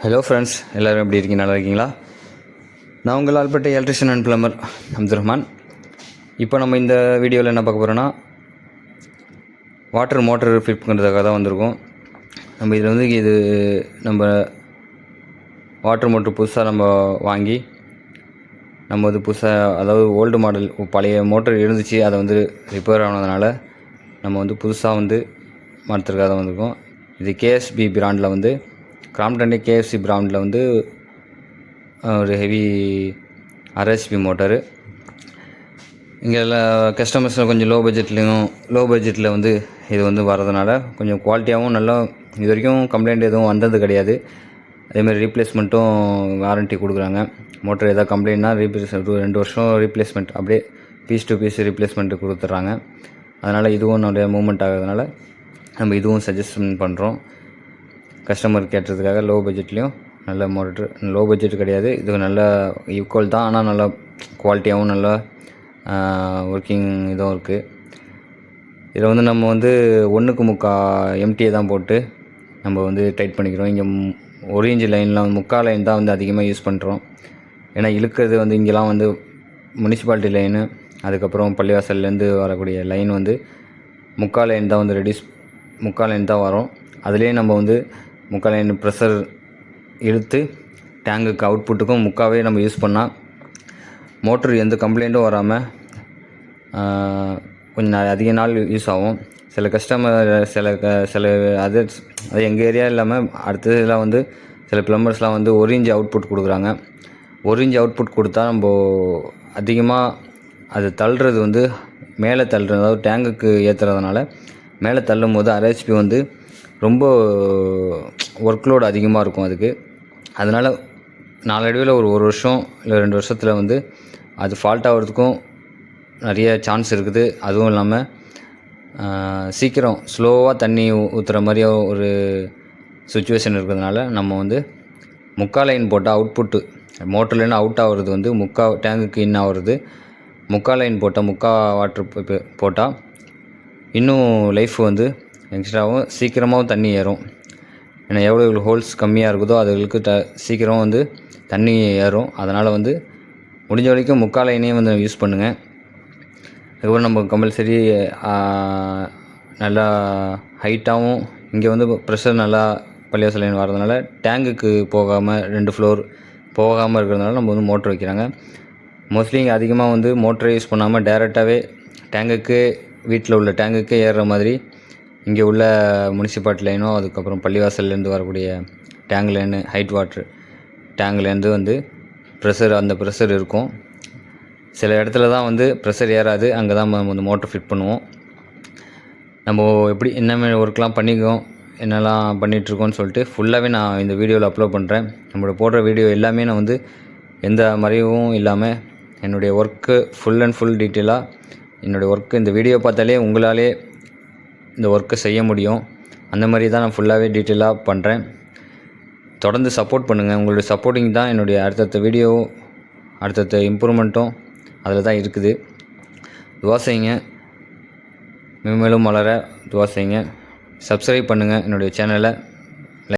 Hello friends, எல்லோரும் எப்படி இருக்கீங்க? நல்லா இருக்கீங்களா? நான் உங்கள் Albert electrician and plumber Abdul Rahman. இப்போ நம்ம இந்த வீடியோவில் என்ன பார்க்க போகிறோன்னா, வாட்டர் மோட்டர் ஃபிட் பண்ணுறதுக்காக தான் வந்திருக்கோம். நம்ம இதில் இது நம்ம வாட்டர் மோட்ரு புதுசாக நம்ம வாங்கி நம்ம புதுசாக, அதாவது ஓல்டு மாடல் பழைய மோட்டர் இருந்துச்சு, அதை ரிப்பேர் ஆனதுனால நம்ம புதுசாக மாற்றுறதுக்காக தான் வந்திருக்கோம். இது கேஎஸ்பி பிராண்டில் கிராம்ப்டன் கேஎஃப்சி பிராண்டில் ஒரு ஹெவி ஆர்எஸ்பி மோட்டரு. இங்கே கஸ்டமர்ஸில் கொஞ்சம் லோ பட்ஜெட்டில் இது வரதுனால கொஞ்சம் குவாலிட்டியாகவும் நல்லா, இது வரைக்கும் கம்ப்ளைண்ட் எதுவும் வந்தது கிடையாது. அதேமாதிரி ரீப்ளேஸ்மெண்ட்டும் வாரண்ட்டி கொடுக்குறாங்க. மோட்டர் எதாவது கம்ப்ளைண்ட்னா 2 வருஷம் ரீப்ளேஸ்மெண்ட், அப்படியே பீஸ் டு பீஸ் ரீப்ளேஸ்மெண்ட்டு கொடுத்துட்றாங்க. அதனால் இதுவும் நிறைய மூவ்மெண்ட் ஆகிறதுனால நம்ம இதுவும் சஜஷன் பண்ணுறோம். கஸ்டமர் கேட்டதுக்காக லோ பட்ஜெட்லேயும் நல்ல மோட்டர், லோ பட்ஜெட் கிடையாது, இது நல்ல ஈக்குவல் தான், ஆனால் நல்லா குவாலிட்டியாகவும் நல்லா ஒர்க்கிங் இதுவும் இருக்குது. இதில் நம்ம 1/4 எம்டியை தான் போட்டு நம்ம டைட் பண்ணிக்கிறோம். இங்கே 1 இன்ச் லைன்லாம் 3/4 லைன் தான் அதிகமாக யூஸ் பண்ணுறோம். ஏன்னா இழுக்கிறது இங்கெல்லாம் முனிசிபாலிட்டி லைனு, அதுக்கப்புறம் பள்ளிவாசல்லேருந்து வரக்கூடிய லைன் 3/4 லைன் தான் 3/4 லைன் தான் வரும். அதுலேயே நம்ம 3/4 லைன் ப்ரெஷர் இழுத்து டேங்குக்கு அவுட்புட்டுக்கும் 3/4வே நம்ம யூஸ் பண்ணால் மோட்ரு எந்த கம்ப்ளைண்ட்டும் வராமல் கொஞ்சம் அதிக நாள் யூஸ் ஆகும். சில கஸ்டமர் சில அது எங்கள் ஏரியா இல்லாமல் அடுத்ததெல்லாம் சில ப்ளம்பர்ஸ்லாம் 1 இன்ச் அவுட்புட் கொடுக்குறாங்க. 1 இன்ச் அவுட்புட் கொடுத்தா நம்ம அதிகமாக அது தள்ளுறது மேலே தள்ளுறது, அதாவது டேங்குக்கு ஏற்றுறதுனால மேலே தள்ளும் போது ஆர்ஹெச்பி ரொம்ப ஒர்க்லோடு அதிகமாக இருக்கும் அதுக்கு. அதனால் நாளடைவில் ஒரு வருஷம் இல்லை 2 வருஷத்தில் அது ஃபால்ட் ஆகிறதுக்கும் நிறைய சான்ஸ் இருக்குது. அதுவும் இல்லாமல் சீக்கிரம் ஸ்லோவாக தண்ணி ஊற்றுற மாதிரியே ஒரு சுச்சுவேஷன் இருக்கிறதுனால நம்ம 3/4 லைன் போட்டால் அவுட்புட்டு மோட்டர்லேருந்து அவுட் ஆகிறது 3/4 டேங்குக்கு இன் ஆகிறது. 3/4 லைன் போட்டால் 3/4 வாட்ரு போட்டால் இன்னும் லைஃப் எக்ஸ்ட்ராவும் சீக்கிரமாகவும் தண்ணி ஏறும். ஏன்னா எவ்வளோ ஹோல்ஸ் கம்மியாக இருக்குதோ அதுகளுக்கு சீக்கிரம் தண்ணி ஏறும். அதனால் முடிஞ்ச வரைக்கும் 3/4 லைனையும் யூஸ் பண்ணுங்கள். அதுக்கப்புறம் நம்ம கம்பல்சரி நல்லா ஹைட்டாகவும், இங்கே ப்ரெஷர் நல்லா பள்ளிவாசல் லைன் வரதுனால டேங்குக்கு போகாமல் 2 ஃப்ளோர் போகாமல் இருக்கிறதுனால நம்ம மோட்ரு வைக்கிறாங்க. மோஸ்ட்லி இங்கே அதிகமாக மோட்டரை யூஸ் பண்ணாமல் டேரெக்டாகவே டேங்குக்கு, வீட்டில் உள்ள டேங்குக்கே ஏறுற மாதிரி இங்கே உள்ள முனிசிபாலிட்டி லைனோ, அதுக்கப்புறம் பள்ளிவாசல்லேருந்து வரக்கூடிய டேங்க் லைனு, ஹைட் வாட்ரு டேங்க்லேருந்து ப்ரெஷர், அந்த ப்ரெஷர் இருக்கும். சில இடத்துல தான் ப்ரெஷர் ஏறாது, அங்கே தான் நம்ம மோட்டர் ஃபிட் பண்ணுவோம். நம்ம எப்படி என்னமாரி ஒர்க்லாம் பண்ணிக்குவோம், என்னெல்லாம் பண்ணிகிட்ருக்கோன்னு சொல்லிட்டு ஃபுல்லாகவே நான் இந்த வீடியோவில் அப்லோட் பண்ணுறேன். நம்மளோட போடுற வீடியோ எல்லாமே நான் எந்த மறைவும் இல்லாமல் என்னுடைய ஒர்க்கு ஃபுல் அண்ட் ஃபுல் டீட்டெயிலாக, என்னுடைய ஒர்க்கு இந்த வீடியோ பார்த்தாலே உங்களாலே இந்த ஒர்க்கை செய்ய முடியும். அந்த மாதிரி தான் நான் ஃபுல்லாகவே டீட்டெயிலாக பண்ணுறேன். தொடர்ந்து சப்போர்ட் பண்ணுங்கள். உங்களுடைய சப்போர்ட்டிங் தான் என்னுடைய அடுத்தடுத்த வீடியோவும் அடுத்தடுத்த இம்ப்ரூவ்மெண்ட்டும் அதில் தான் இருக்குது. துவா செய்யுங்க, மேலும் வளர துவா செய்யுங்க. சப்ஸ்கிரைப் பண்ணுங்கள் என்னுடைய சேனலை.